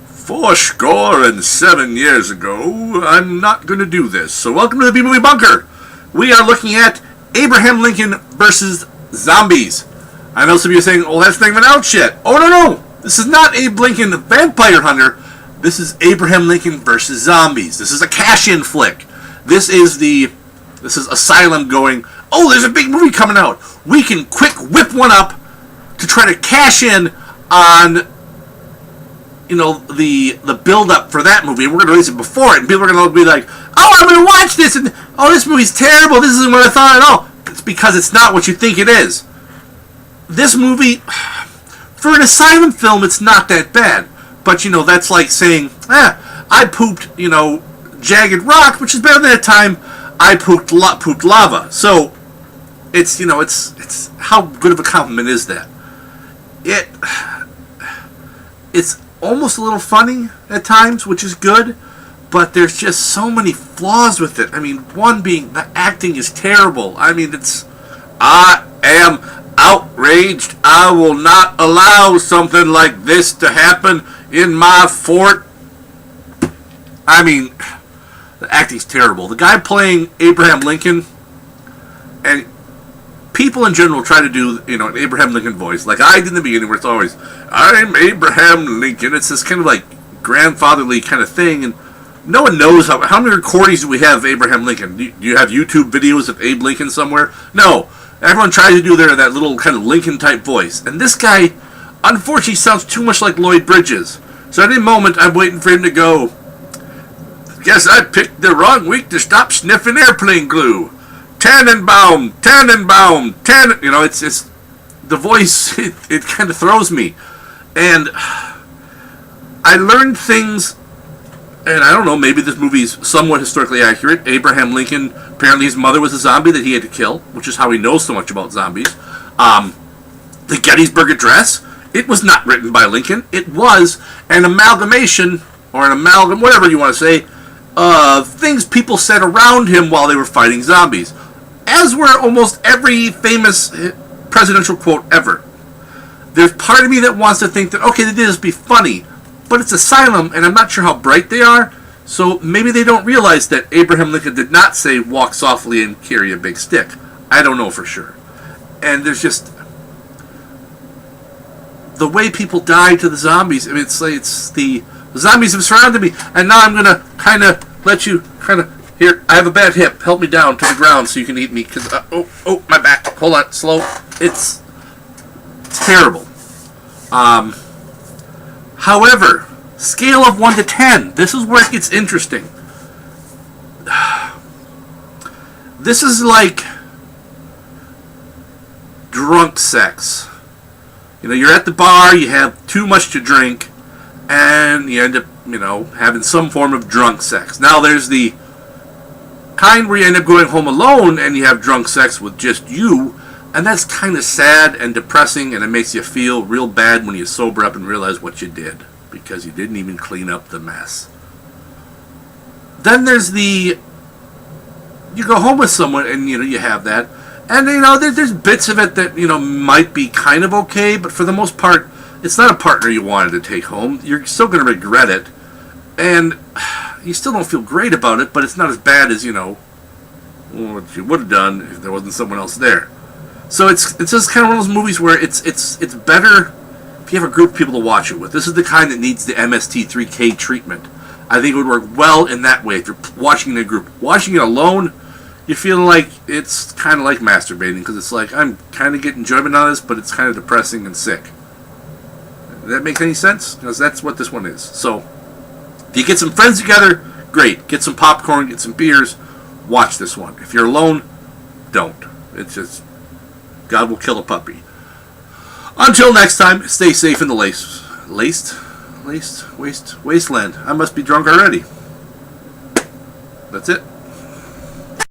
Fourscore and 7 years ago, I'm not going to do this. So welcome to the B-Movie Bunker. We are looking at Abraham Lincoln versus Zombies. I know some of you are saying, well, that's not even out yet. Oh, no. This is not Abe Lincoln, the Vampire Hunter. This is Abraham Lincoln versus Zombies. This is a cash-in flick. This is Asylum going, oh, there's a big movie coming out. We can quick whip one up to try to cash in on, the build-up for that movie. And we're going to release it before it. And people are going to be like, oh, I'm going to watch this. And, oh, this movie's terrible. This isn't what I thought at all. It's because it's not what you think it is. This movie, for an Asylum film, it's not that bad. But, that's like saying, I pooped, Jagged Rock, which is better than the time I pooped lava. So, it's how good of a compliment is that? It's almost a little funny at times, which is good, but there's just so many flaws with it. I mean, one being the acting is terrible. I mean, I am outraged. I will not allow something like this to happen in my fort. I mean, the acting's terrible. The guy playing Abraham Lincoln, and people in general try to do, an Abraham Lincoln voice, like I did in the beginning, where it's always, I'm Abraham Lincoln. It's this kind of like grandfatherly kind of thing, and no one knows how many recordings do we have of Abraham Lincoln. Do you have YouTube videos of Abe Lincoln somewhere? No. Everyone tries to do that little kind of Lincoln-type voice. And this guy, unfortunately, sounds too much like Lloyd Bridges. So at any moment, I'm waiting for him to go, guess I picked the wrong week to stop sniffing airplane glue. Tannenbaum. It's the voice, it kind of throws me. And I learned things, and I don't know, maybe this movie's somewhat historically accurate. Abraham Lincoln, apparently his mother was a zombie that he had to kill, which is how he knows so much about zombies. The Gettysburg Address, it was not written by Lincoln. It was an amalgamation, or an amalgam, whatever you want to say, of things people said around him while they were fighting zombies. As were almost every famous presidential quote ever. There's part of me that wants to think that, okay, they did this to be funny, but it's Asylum, and I'm not sure how bright they are, so maybe they don't realize that Abraham Lincoln did not say, walk softly and carry a big stick. I don't know for sure. And there's just the way people die to the zombies. I mean, the zombies have surrounded me, and now I'm going to kind of let you here, I have a bad hip. Help me down to the ground so you can eat me, because, my back. Hold on, slow. It's terrible. However, scale of 1 to 10, this is where it gets interesting. This is like drunk sex. You're at the bar, you have too much to drink, and you end up, having some form of drunk sex. Now, there's the kind where you end up going home alone and you have drunk sex with just you, and that's kind of sad and depressing, and it makes you feel real bad when you sober up and realize what you did, because you didn't even clean up the mess. Then there's you go home with someone and, you have that, and, there's bits of it that, might be kind of okay, but for the most part, it's not a partner you wanted to take home. You're still going to regret it, and you still don't feel great about it, but it's not as bad as, what you would have done if there wasn't someone else there. So it's just kind of one of those movies where it's better if you have a group of people to watch it with. This is the kind that needs the MST3K treatment. I think it would work well in that way if you're watching in a group. Watching it alone, you feel like it's kind of like masturbating, because it's like, I'm kind of getting enjoyment out of this, but it's kind of depressing and sick. Does that make any sense? Because that's what this one is. So, if you get some friends together, great. Get some popcorn, get some beers, watch this one. If you're alone, don't. It's just, God will kill a puppy. Until next time, stay safe in the wasteland. I must be drunk already. That's it.